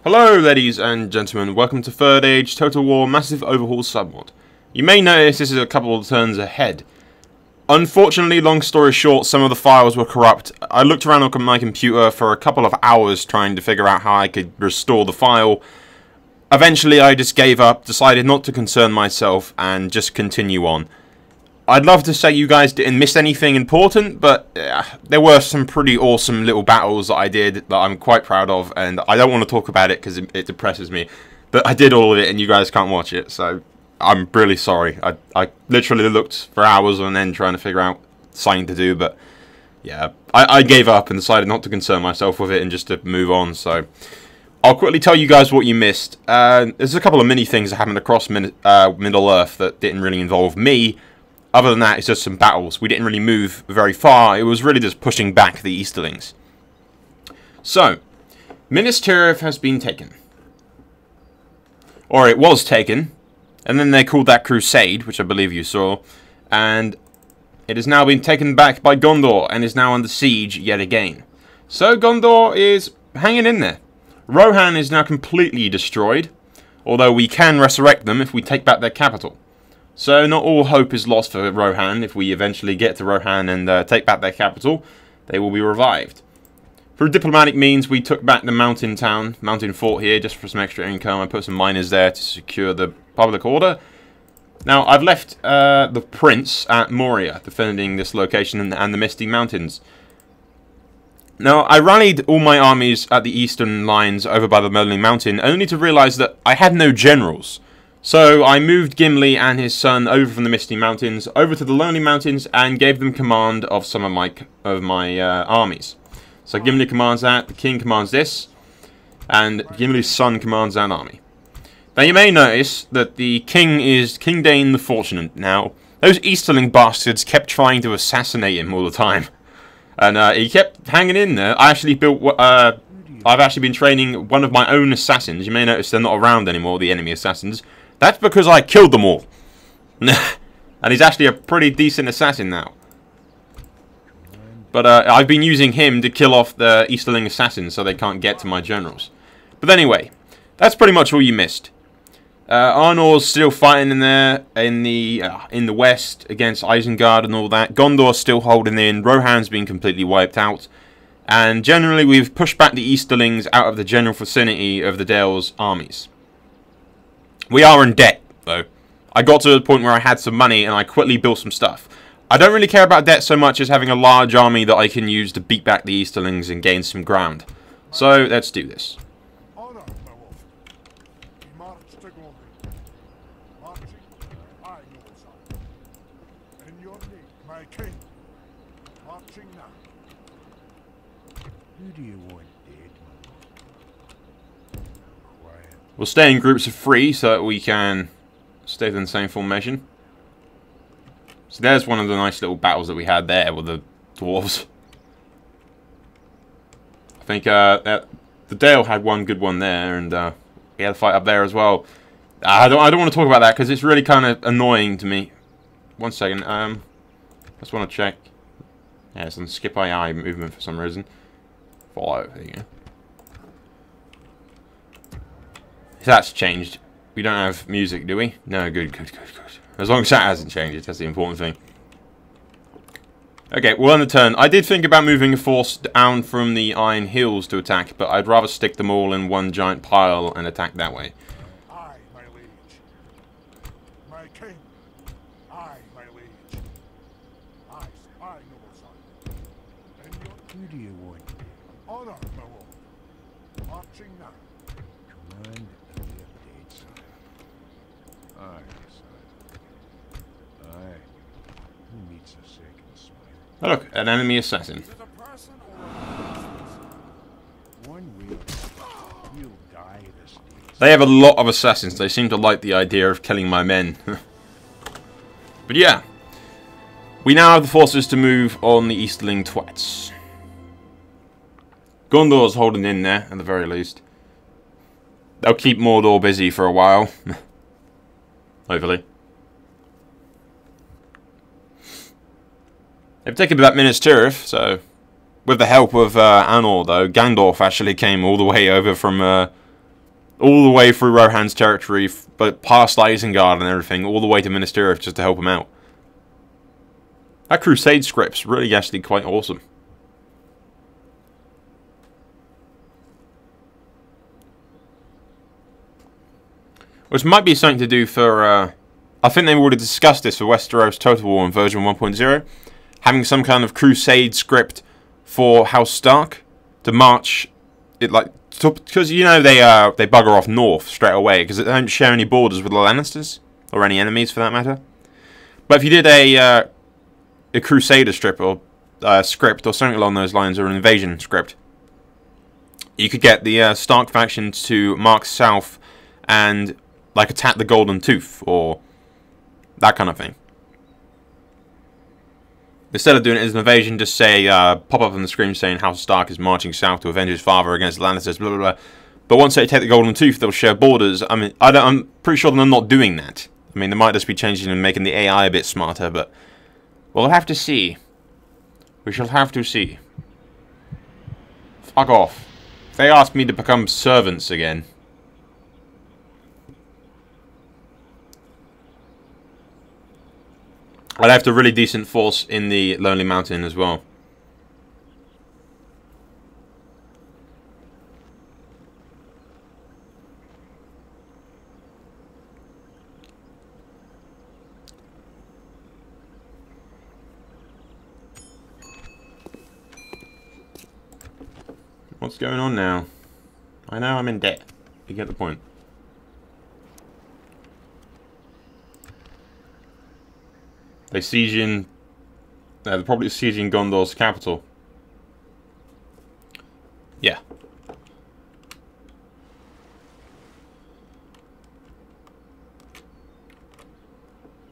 Hello ladies and gentlemen, welcome to Third Age Total War Massive Overhaul Submod. You may notice this is a couple of turns ahead. Unfortunately, long story short, some of the files were corrupt. I looked around on my computer for a couple of hours trying to figure out how I could restore the file. Eventually I just gave up, decided not to concern myself and just continue on. I'd love to say you guys didn't miss anything important, but there were some pretty awesome little battles that I did that I'm quite proud of, and I don't want to talk about it because it depresses me. But I did all of it and you guys can't watch it, so I'm really sorry. I literally looked for hours on end trying to figure out something to do, but yeah, I gave up and decided not to concern myself with it and just to move on, so I'll quickly tell you guys what you missed. There's a couple of mini things that happened across Middle-earth that didn't really involve me. Other than that, it's just some battles. We didn't really move very far. It was really just pushing back the Easterlings. So, Minas Tirith has been taken. Or it was taken. And then they called that Crusade, which I believe you saw. And it has now been taken back by Gondor and is now under siege yet again. So Gondor is hanging in there. Rohan is now completely destroyed. Although we can resurrect them if we take back their capital. So not all hope is lost for Rohan. If we eventually get to Rohan and take back their capital, they will be revived. Through diplomatic means, we took back the mountain fort here, just for some extra income. I put some miners there to secure the public order. Now, I've left the Prince at Moria, defending this location and the Misty Mountains. Now, I rallied all my armies at the eastern lines over by the Moaning Mountain, only to realise that I had no generals. So I moved Gimli and his son over from the Misty Mountains over to the Lonely Mountains and gave them command of some of my armies. So Gimli commands that, the king commands this, and Gimli's son commands that army. Now you may notice that the king is King Dain the Fortunate. Now those Easterling bastards kept trying to assassinate him all the time, and he kept hanging in there. I actually built. I've actually been training one of my own assassins. You may notice they're not around anymore, the enemy assassins. That's because I killed them all. And he's actually a pretty decent assassin now. But I've been using him to kill off the Easterling assassins so they can't get to my generals. But anyway, that's pretty much all you missed. Arnor's still fighting in there in the west against Isengard and all that. Gondor's still holding in. Rohan's been completely wiped out. And generally we've pushed back the Easterlings out of the general vicinity of the Dale's armies. We are in debt, though. I got to the point where I had some money and I quickly built some stuff. I don't really care about debt so much as having a large army that I can use to beat back the Easterlings and gain some ground. So, let's do this. We'll stay in groups of 3 so that we can stay in the same formation. So there's one of the nice little battles that we had there with the Dwarves. I think the Dale had one good one there, and we had a fight up there as well. I don't want to talk about that because it's really kind of annoying to me. One second. I just want to check. Yeah, it's on skip AI movement for some reason. Follow. There you go. That's changed. We don't have music, do we? No, good. As long as that hasn't changed, that's the important thing. Okay, we'll end the turn. I did think about moving a force down from the Iron Hills to attack, but I'd rather stick them all in one giant pile and attack that way. Aye, my liege. My king. Aye, my liege. Aye, noble son. And who do you want? Honor, my lord. Marching now. Command and the update, sire. Aye, sire. Aye. Who meets a second smile? Oh, look, an enemy assassin. Is it a person or a one wheel? You'll die this day. They have a lot of assassins. They seem to like the idea of killing my men. But yeah. We now have the forces to move on the Easterling twats. Gondor's holding in there, at the very least. They'll keep Mordor busy for a while. Hopefully. They've taken back Minas Tirith, so with the help of Anor, though, Gandalf actually came all the way over from all the way through Rohan's territory, but past Isengard and everything, all the way to Minas Tirith just to help him out. That Crusade script's really actually quite awesome. Which might be something to do for, I think they've already discussed this for Westeros Total War in version 1.0. Having some kind of Crusade script for House Stark to march it, like, because you know they bugger off north straight away because they don't share any borders with the Lannisters or any enemies for that matter. But if you did a Crusader strip or script or something along those lines, or an invasion script, you could get the Stark faction to march south and like attack the Golden Tooth or that kind of thing. Instead of doing it as an invasion, just say, pop up on the screen saying House Stark is marching south to avenge his father against the Lannisters, blah, blah, blah. But once they take the Golden Tooth, they'll share borders. I mean, I'm pretty sure they're not doing that. I mean, they might just be changing and making the AI a bit smarter, but we'll have to see. We shall have to see. Fuck off. If they ask me to become servants again. I'd have a really decent force in the Lonely Mountain as well. What's going on now? I know I'm in debt. You get the point. They siege in... they're probably sieging Gondor's capital. Yeah.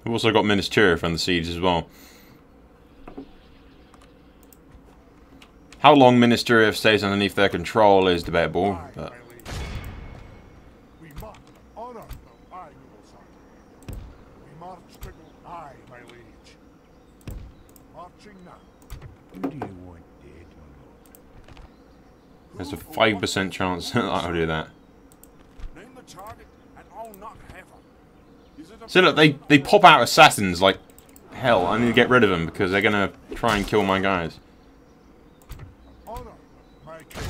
We've also got Minas Tirith on the siege as well. How long Minas Tirith stays underneath their control is debatable, but... there's a 5% chance that I'll do that. So look, they pop out assassins like hell. I need to get rid of them because they're gonna try and kill my guys. Honor, my king.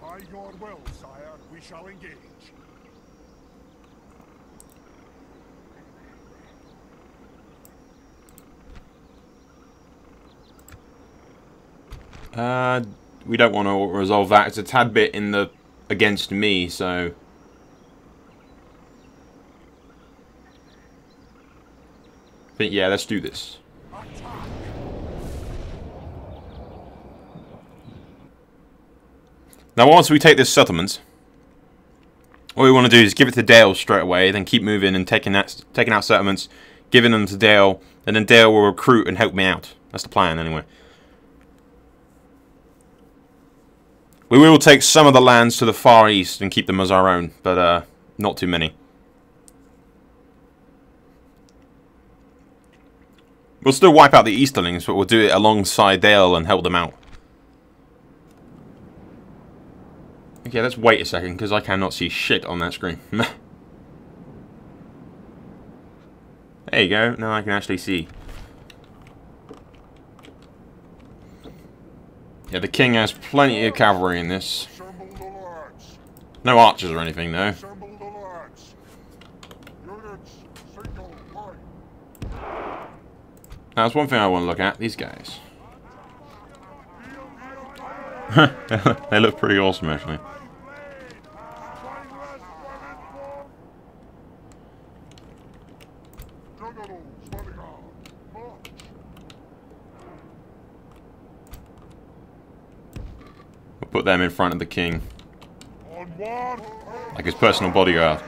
By your will, sire, we shall engage. We don't want to resolve that. It's a tad bit in the against me, so I think yeah, let's do this. Now, once we take this settlement, what we want to do is give it to Dale straight away, then keep moving and taking out settlements, giving them to Dale, and then Dale will recruit and help me out. That's the plan, anyway. We will take some of the lands to the far east and keep them as our own, but not too many. We'll still wipe out the Easterlings, but we'll do it alongside Dale and help them out. Okay, let's wait a second, because I cannot see shit on that screen. There you go, now I can actually see. Yeah, the king has plenty of cavalry in this. No archers or anything, though. Now, there's one thing I want to look at. These guys. They look pretty awesome, actually. We'll put them in front of the king. Like his personal bodyguard.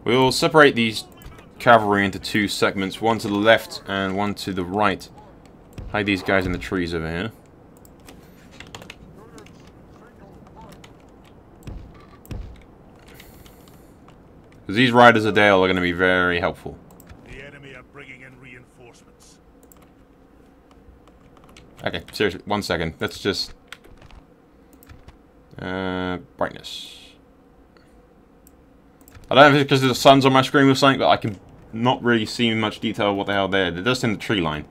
We'll separate these cavalry into two segments, one to the left and one to the right. Hide these guys in the trees over here. Because these riders of Dale are going to be very helpful. The enemy are bringing in reinforcements. Okay, seriously, 1 second. Let's just... brightness. I don't know if it's because the sun's on my screen or something, but I can not really see much detail of what the hell there. They're just in the tree line.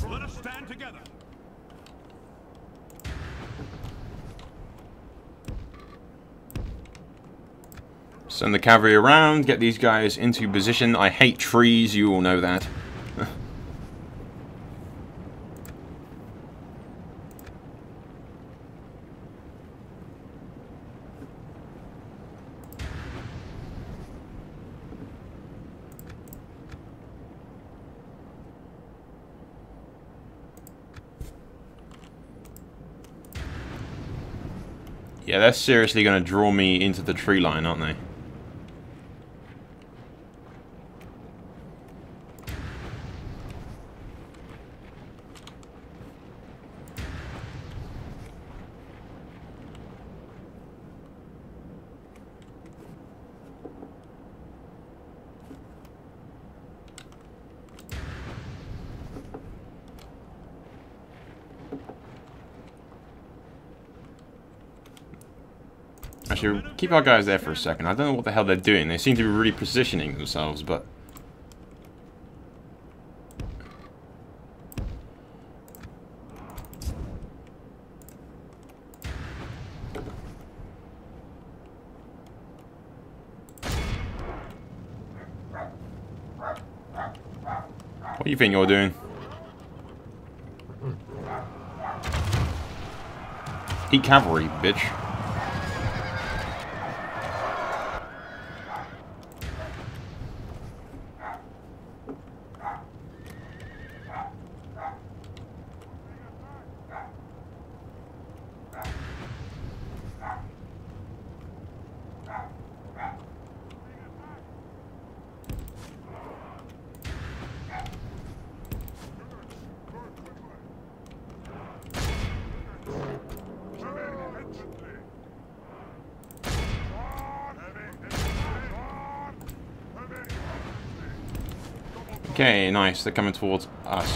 Let us stand together. Send the cavalry around, get these guys into position. I hate trees, you all know that. Yeah, they're seriously going to draw me into the tree line, aren't they? Actually, keep our guys there for a second. I don't know what the hell they're doing. They seem to be really positioning themselves, but... What do you think you're doing? Eat cavalry, bitch. Okay, nice. They're coming towards us.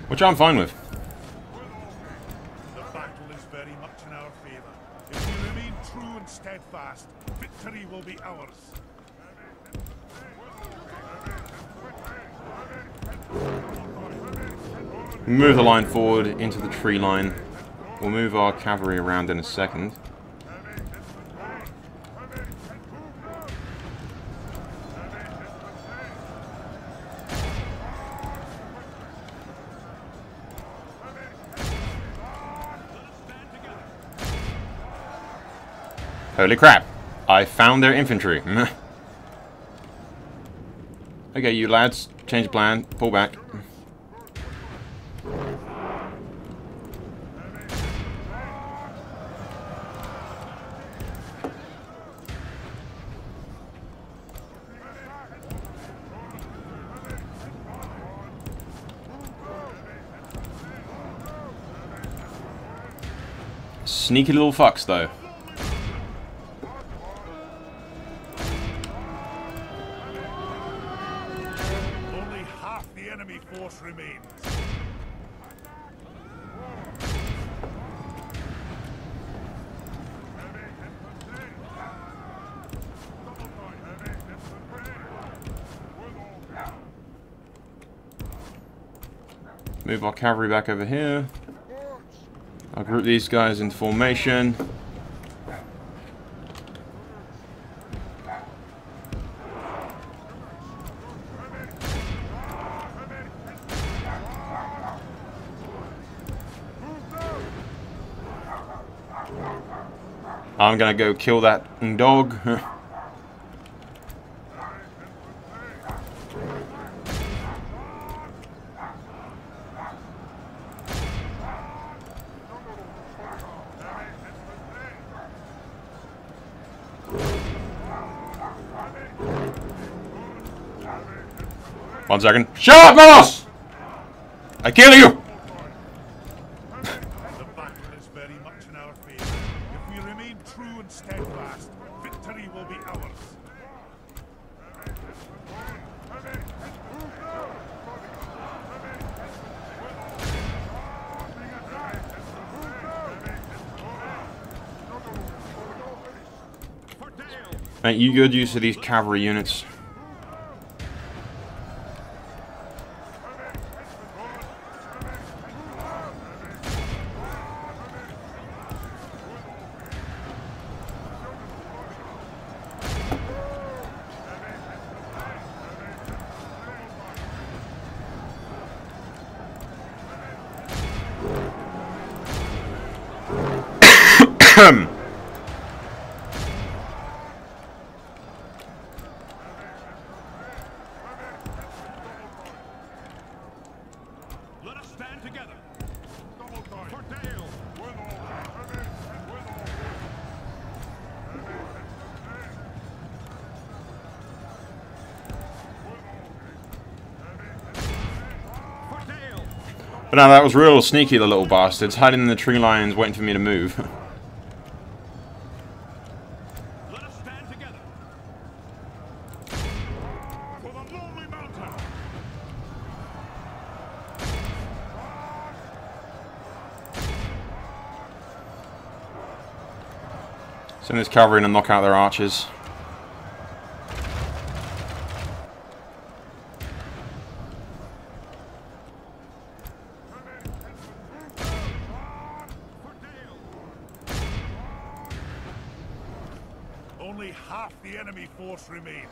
Which I'm fine with. The battle is very much in our favor. If we remain true and steadfast, victory will be ours. Move the line forward into the tree line. We'll move our cavalry around in a second. Holy crap! I found their infantry. Okay, you lads, change plan, pull back. Sneaky little fucks, though. Only half the enemy force remains. Move our cavalry back over here. I'll group these guys into formation. I'm gonna go kill that dog. 1 second. Shut up, Moss! I kill you! The battle is very much in our favor. If we remain true and steadfast, victory will be ours. Mate, you good use of these cavalry units. Let us stand together. For Dale. But now that was real sneaky, the little bastards, hiding in the tree lines waiting for me to move. Let us stand together. For the lonely mountain. Send this cavalry in and knock out their archers. Only half the enemy force remains.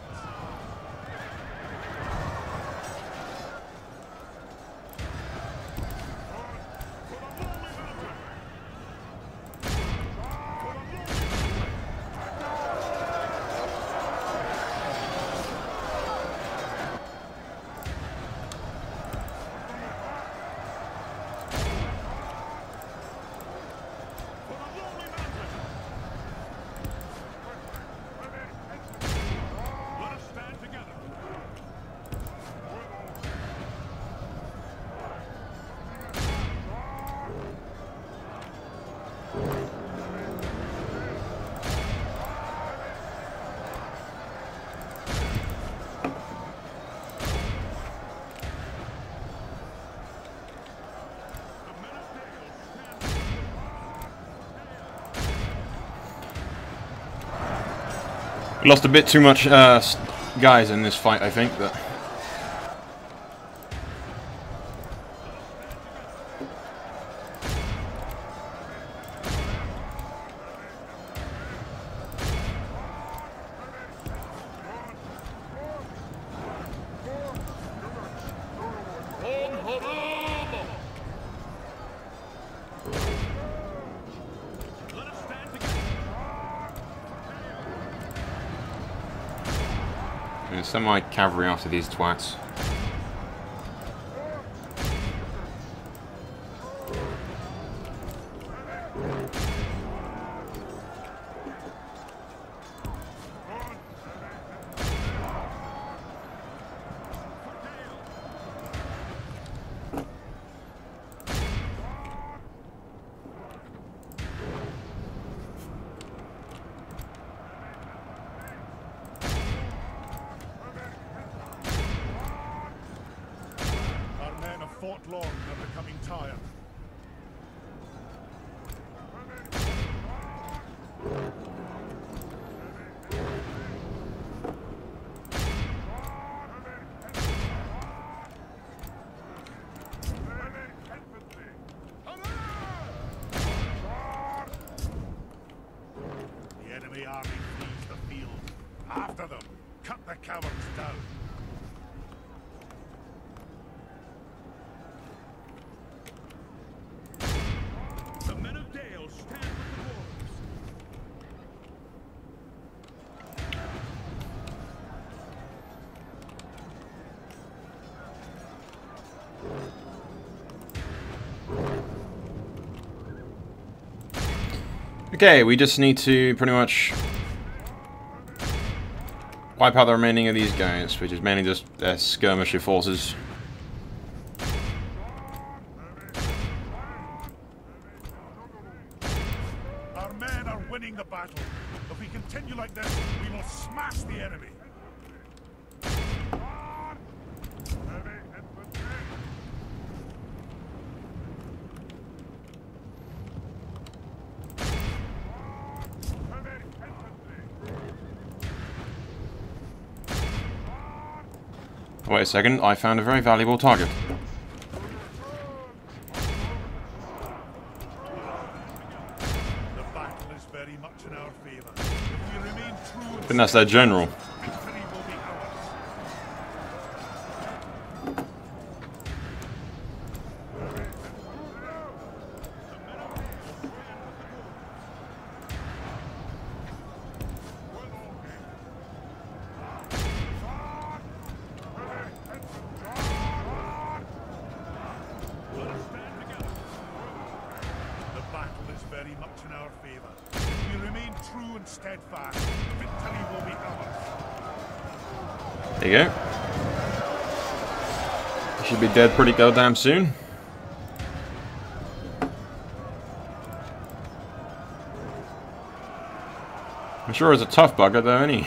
We lost a bit too much guys in this fight, I think, but... Send my cavalry after these twats. Fought long and are becoming tired. The enemy army flees the field. After them, cut the cowards down. Okay, we just need to pretty much wipe out the remaining of these guys, which is mainly just their skirmisher forces. Our men are winning the battle. If we continue like this, we will smash the enemy. Heavy infantry. Heavy infantry. Wait a second, I found a very valuable target. The battle is very much in our favor. If we remain true, I think that's their general. victory will be ours. The battle is very much in our favor. If we remain true and steadfast, victory will be ours. There you go. He should be dead pretty goddamn soon. I'm sure he's a tough bugger though, isn't he?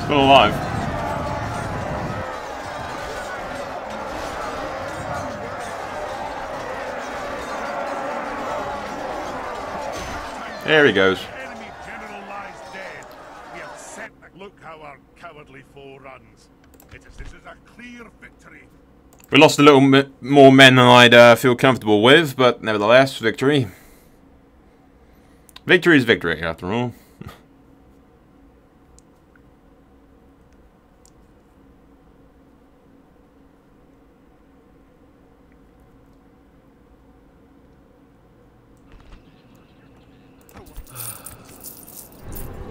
Still alive. There he goes. Enemy general lies dead. We have set the... Look how our cowardly foe runs. This is a clear victory. We lost a little bit more men than I'd feel comfortable with, but nevertheless, victory. Victory is victory, after all.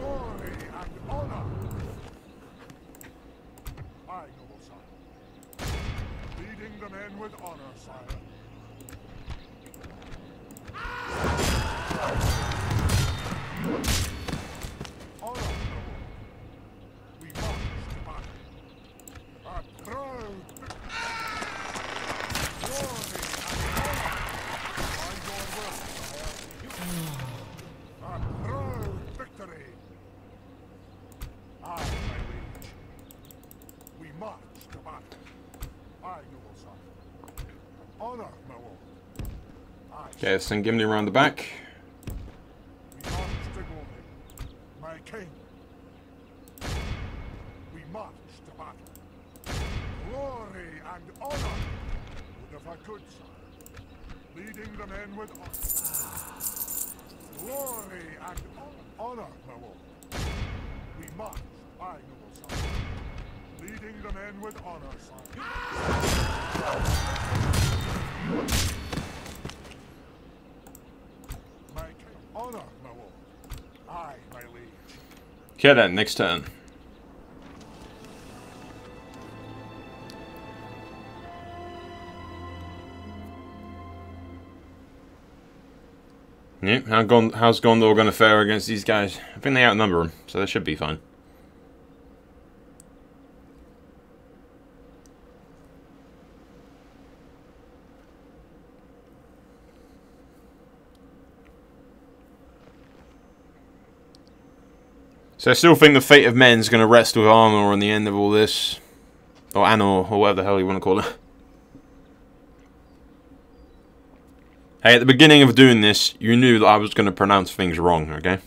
Glory and honor. Aye, noble sire. Leading the men with honor, sire. Honor, noble. We march to battle. A proud glory and honor. By your will, sire. A proud victory. Aye, my liege. We march to battle. Aye, noble sire. Honor, my lord. Aye. Okay, let's send Gimli around the back. We march to glory. My king. We march to battle. Glory and honor. Would if I could, sire. Leading the men with honor. Glory and honor, my lord. We march. Aye, noble sire. Leading the men with honor, sire. My king. Honor, my lord. Aye, my liege. Okay then, next turn. Yep, how's Gondor going to fare against these guys? I think they outnumber them, so they should be fine. So I still think the fate of men is going to rest with Arnor in the end of all this. Or Anor, or whatever the hell you want to call it. Hey, at the beginning of doing this, you knew that I was going to pronounce things wrong, okay?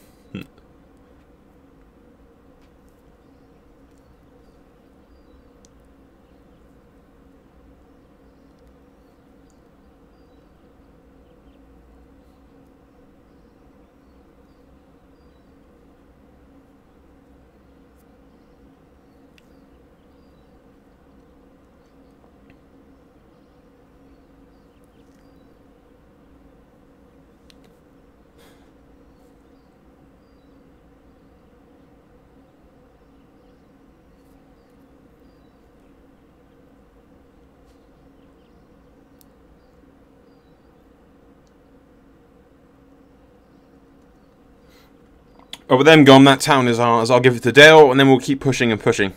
Oh, with them gone, that town is ours. I'll give it to Dale, and then we'll keep pushing and pushing.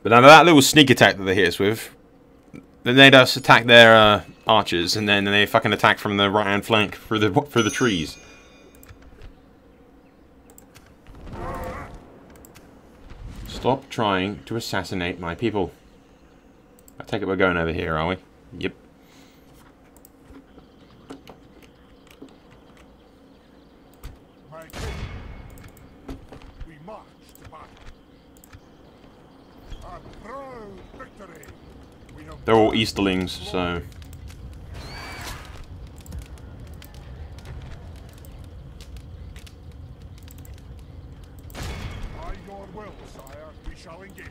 But now that little sneak attack that they hit us with, they made us attack their archers, and then they fucking attack from the right-hand flank through the trees. Stop trying to assassinate my people. I take it we're going over here, are we? Yep. My king, we march to battle. A proud victory. We have They're all Easterlings, so... by your will, sire, we shall engage.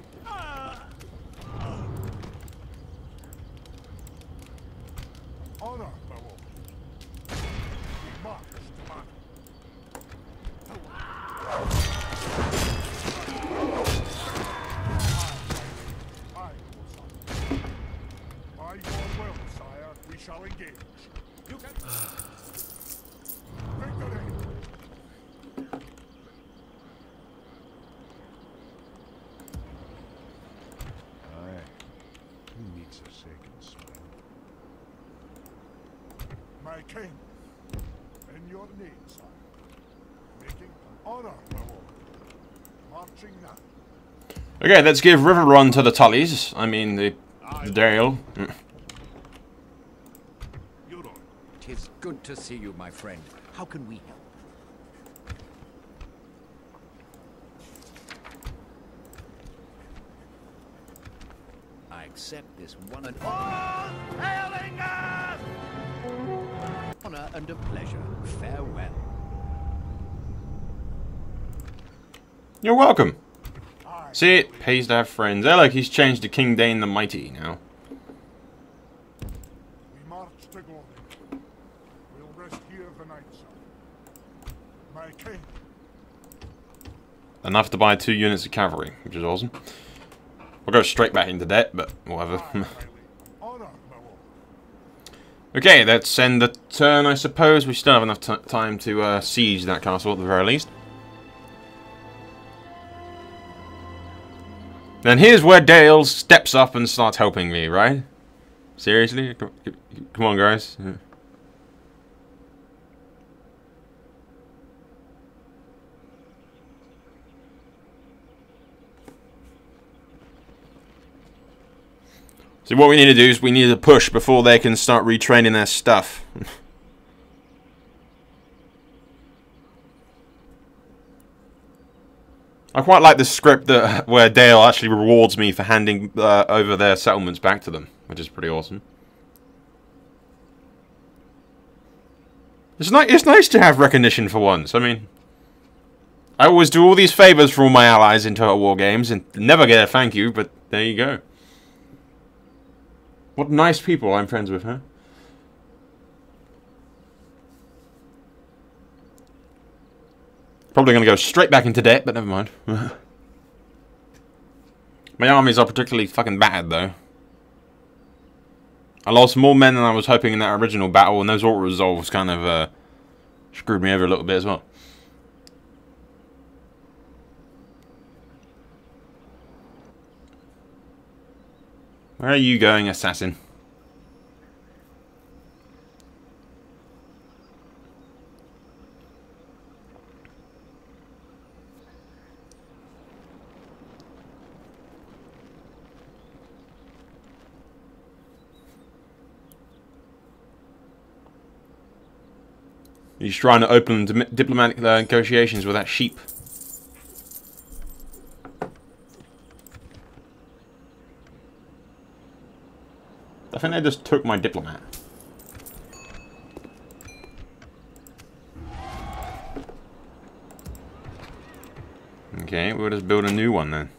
Honor, my lord. We march to battle. By your will, sire, we shall engage. You can... Victory! Aye. Who needs a second smile? My king, in your name, sire, making honor, my lord. Marching now. Okay, let's give Riverrun to the Tullys. I mean, the Dale. Tis good to see you, my friend. How can we help? I accept this one and all hailing us! Honor and a pleasure. Farewell. You're welcome. See, it pays to have friends. Oh, look, he's changed to King Dain the Mighty now. We march to Gondor. We'll rest here the night, sir. My king. Enough to buy 2 units of cavalry, which is awesome. We'll go straight back into debt, but whatever. Honor, my lord. Okay, let's end the turn, I suppose. We still have enough time to siege that castle at the very least. Then here's where Dale steps up and starts helping me, right? Seriously? Come on, guys. So what we need to do is we need to push before they can start retraining their stuff. I quite like the script that where Dale actually rewards me for handing over their settlements back to them, which is pretty awesome. It's nice to have recognition for once. I mean, I always do all these favors for all my allies in Total War games and never get a thank you, but there you go. What nice people I'm friends with, huh? Probably going to go straight back into debt, but never mind. My armies are particularly fucking bad, though. I lost more men than I was hoping in that original battle, and those auto-resolves kind of screwed me over a little bit as well. Where are you going, assassin? He's trying to open diplomatic negotiations with that sheep. I think they just took my diplomat. Okay, we'll just build a new one then.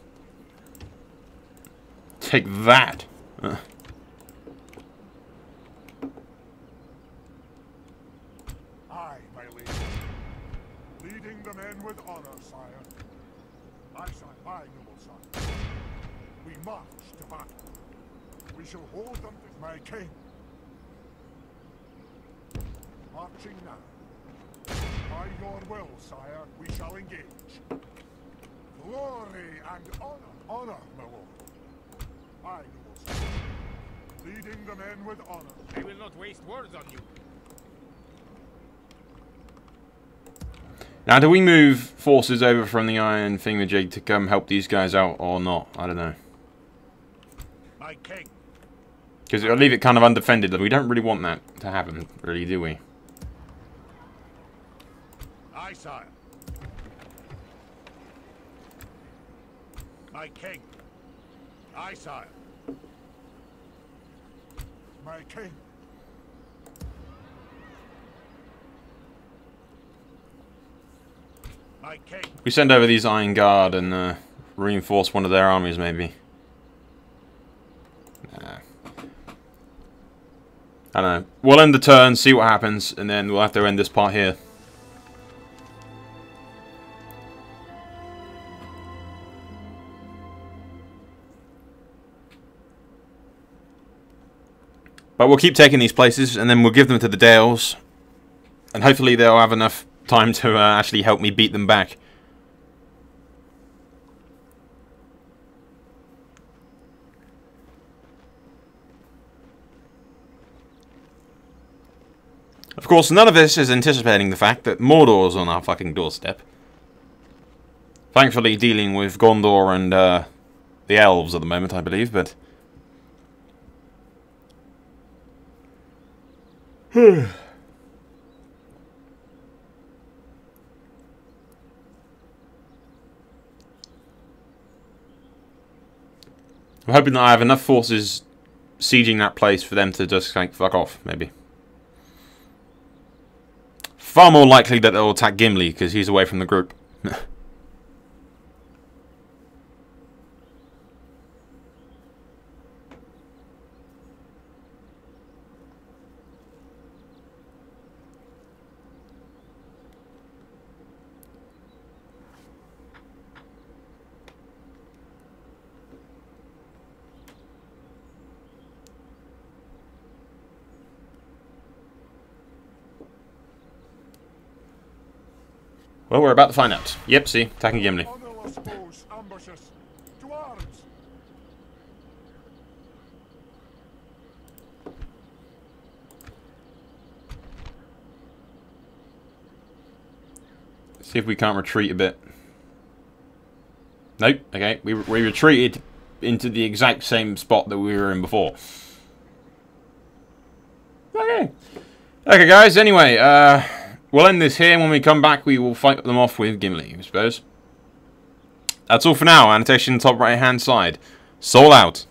Take that! Aye, my liege. Leading the men with honor, sire. Aye, noble son. We march to battle. We shall hold them to my king. Marching now. By your will, sire, we shall engage. Glory and honor. Honor, my lord. I will sire. Leading the men with honor. I will not waste words on you. Now, do we move forces over from the Iron Thingamajig to come help these guys out or not? I don't know. My king. Because it'll leave it kind of undefended, and we don't really want that to happen, really, do we? Aye, sire. My king. Aye, sire. My king. My king. We send over these Iron Guard and reinforce one of their armies, maybe. Nah. I don't know. We'll end the turn, see what happens, and then we'll have to end this part here. But we'll keep taking these places, and then we'll give them to the Dales. And hopefully they'll have enough time to actually help me beat them back. Of course, none of this is anticipating the fact that Mordor's on our fucking doorstep. Thankfully dealing with Gondor and the elves at the moment, I believe, but... I'm hoping that I have enough forces sieging that place for them to just, like, fuck off, maybe. Far more likely that they'll attack Gimli, because he's away from the group. Well, we're about to find out. Yep, see, attacking Gimli. Honorless foes ambush us. To arms. See if we can't retreat a bit. Nope, okay. We retreated into the exact same spot that we were in before. Okay. Okay, guys, anyway, we'll end this here, and when we come back, we will fight them off with Gimli, I suppose. That's all for now. Annotation top right-hand side. Soul out.